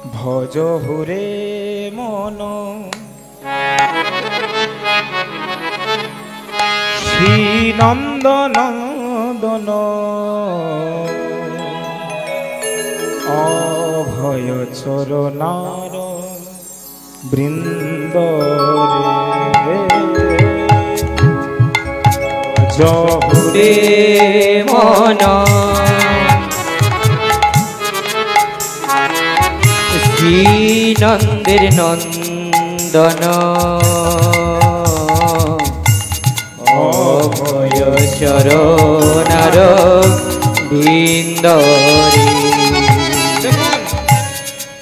ভজ হুরে মন শ্রী নন্দনন্দন অভয় চরণার বৃন্দ রে ভজ হুরে মন শ্রী নন্দের নন্দন অভয় চরণার বৃন্দ রে।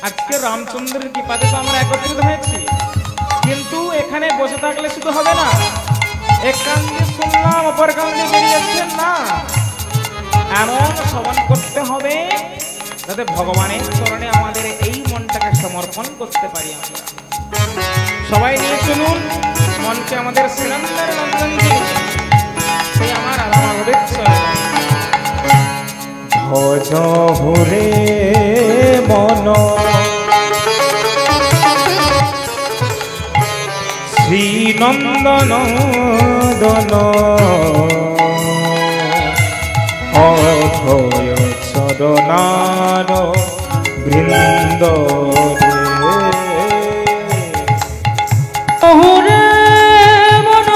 আজকে রামচন্দ্রের কৃপাতে তো আমরা একত্রিত হয়েছি, কিন্তু এখানে বসে থাকলে শুধু হবে না, এক কান দিয়ে শুনলাম অপর কান দিয়ে বেরিয়ে যাচ্ছেন না, এমন শ্রবণ করতে হবে যাতে ভগবানের চরণে আমাদের এই মনটাকে সমর্পণ করতে পারি। আমরা সবাই নিয়ে চলুন মনকে আমাদের শ্রীনন্দের নন্দন সেই আমার রাধামাধবের চরণে। ভজ হুরে মন শ্রী নন্দনন্দন অভয় চরণার বৃন্দ হুরে মন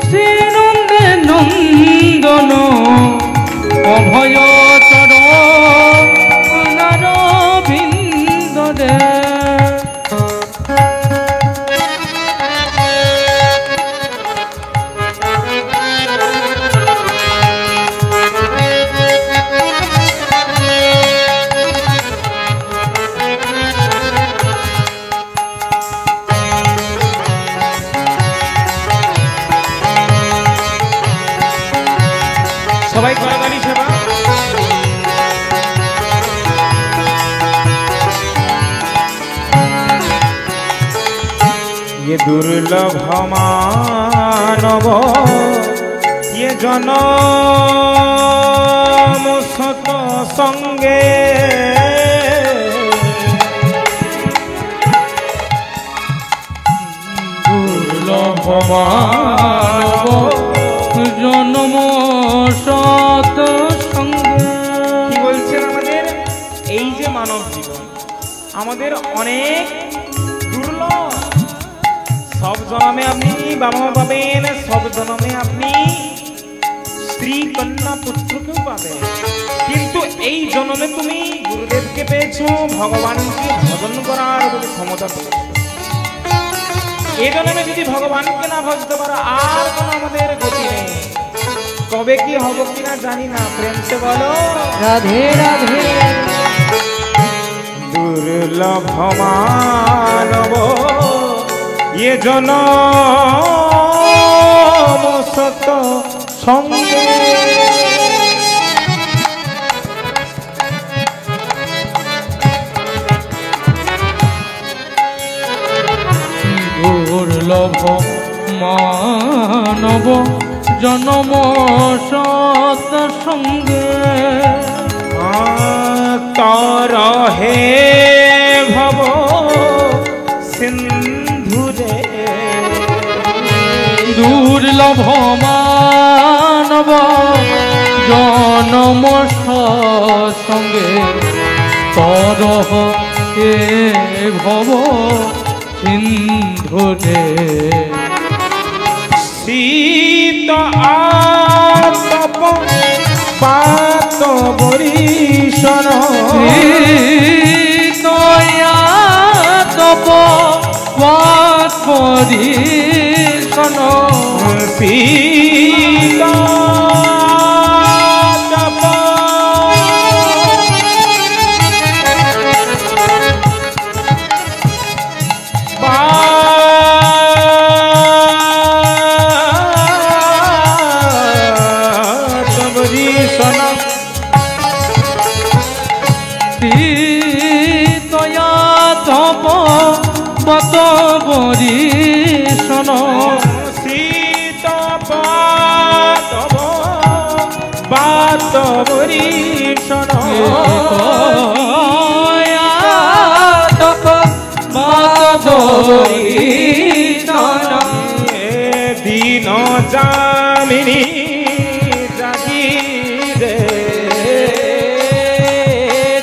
শ্রী নন্দের নন্দন অভয় চরণার বৃন্দ রে। সবাই করতালি সেবা। ये दुर्लभ मानव ये जन्म सत संगे দুর্লভ মানব জন্ম সত সঙ্গে। কি বলছেন আমাদের এই যে মানব জীবন আমাদের অনেক দুর্লভ। সব জন্মে আপনি বাবা মা পাবেন, সব জন্মে আপনি স্ত্রী কন্যা পুত্রকেও পাবেন, কিন্তু এই জন্মে তুমি গুরুদেবকে পেয়েছো, ভগবানকে ভজন করার যদি ক্ষমতা পেয়েছো। এই জন্মে যদি ভগবানকে না ভজতে পারো আর কোনো আমাদের গতি নেই। কবে কি হবো কিনা জানি না, প্রেম সে বলো রাধে রাধে। দুর্লভ মানব ये जन्म सत संगे দুর্লভ মানব জন্ম সত সঙ্গে। तर हे भव सिंधु रे দুর্লভ মানব জন্ম সঙ্গে তরহ কে ভব সিন্ধু রে। শীত আতপ পাত বরিশন তপ পাত বরিশন শীত আতপ পাত বরিশন তয়া তপ পত বরিশন শীত পাতব বাত বরিশন তয়া পরিজন দিন জামিনী জাগি রে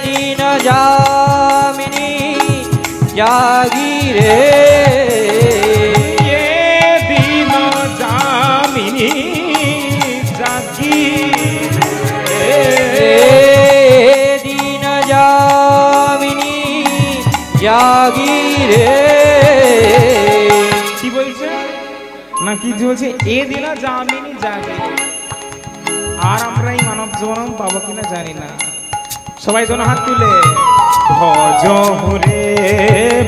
দিন যামিনী জাগি রে দিন জামিনী জাগি রে দিন যামিনী জাগি রে কি বলছে না কি বলছে এ দিনা জামিনী জাগে আর আমরা এই মানব জীবন পাবো কিনা জানি না সবাই দোনো হাত তুলে ভজ রে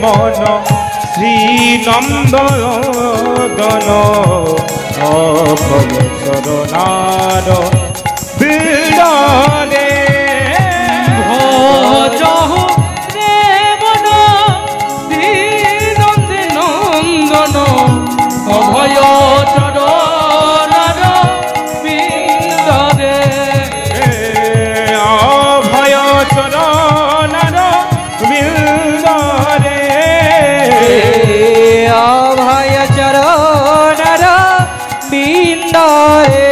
মন শ্রী নন্দন অভয় চরণার বিড়ে ভজ রে বন শ্রী নন্দন অভয় চরণার বিন্দরে অভয় চরণার বিন্দরে অভয় চরণার বিন্দরে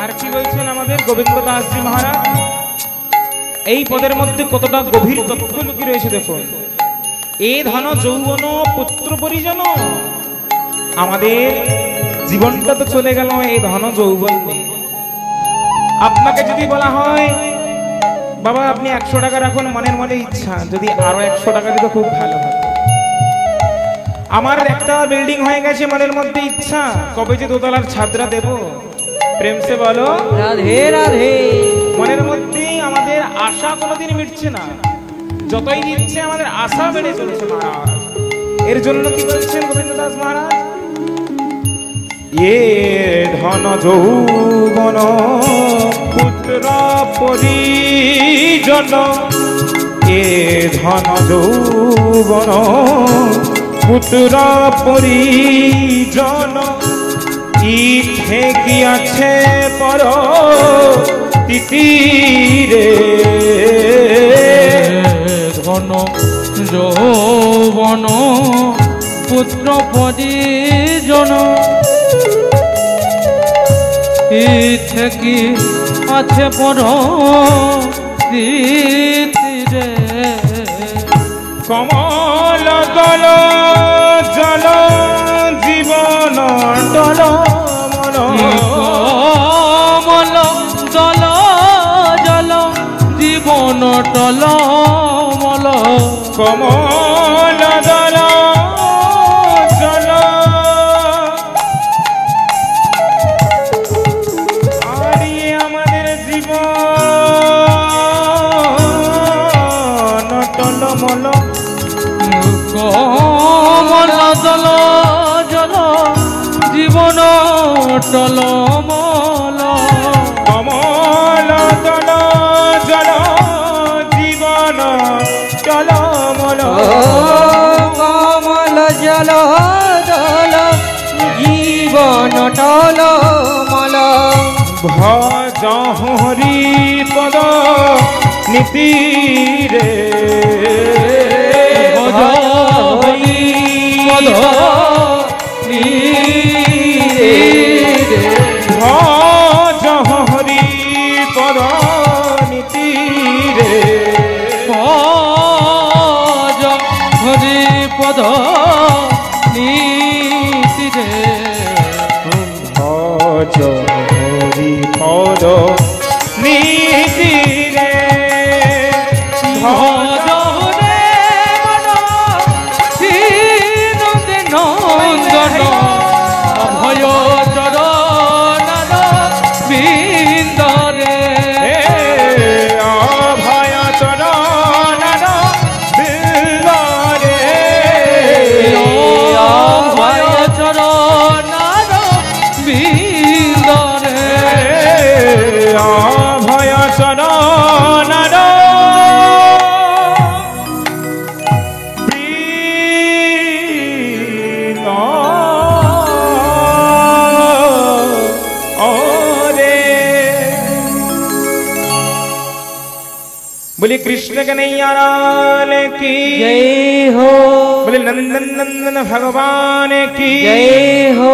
আর কি বলছেন আমাদের গোবিন্দ দাসজি মহারাজ এই পদের মধ্যে কতটা গভীর তথ্য লুকিয়ে রয়েছে দেখুন এ ধন যৌবন পুত্র পরিজন আমাদের জীবনটা তো চলে গেল এই ধন যৌবন নিয়ে আপনাকে যদি বলা হয় বাবা আপনি 100 টাকা রাখুন মনের মনে ইচ্ছা যদি আরো 100 টাকা দিত খুব ভালো হতো আমার একটা বিল্ডিং হয়ে গেছে মনের মধ্যে ইচ্ছা কবে যে দোতলার ছাদরা দেব প্রেম সে বলো রাধে রাধে মনের মধ্যে আমাদের আশা কোনোদিন মিটছে না যতই দিচ্ছে আমাদের আশা বেড়ে চলছে মহারাজ এর জন্য কি বলছেন গোবিন্দ দাস মহারাজ এ ধন যৌবন পুত্র পরিজন এ ধন যৌবন পুত্র পরিজন ইথে গিয়াছে পর তিতিরে ধন যৌবন পুত্র পরিজন থেকে আছে পর রে কমল দল জল জীবন দল মন কমল জল জল জীবন টল মল কমল দল জল আর ইয়ে আমাদের জীবন টলমল কমল জল জল জীবন টল মল কমল দল জল জীবন টলমল কমল জল জল জীবন টল মল ভজ হরি পদ নীতি রে ভজ হরি পদ ভজ হরি পদ নীতি রে ভজ হরি পদ নীতি রে ভজ হরি পদ নীতি রে ভজ রে মন শ্রী নন্দন অভয় চরণার বিন্দরে অভয় চরণার বিন্দরে बोले कृष्ण कन्हैया लाल की जय हो बोले नंदन नंदन भगवान की जय हो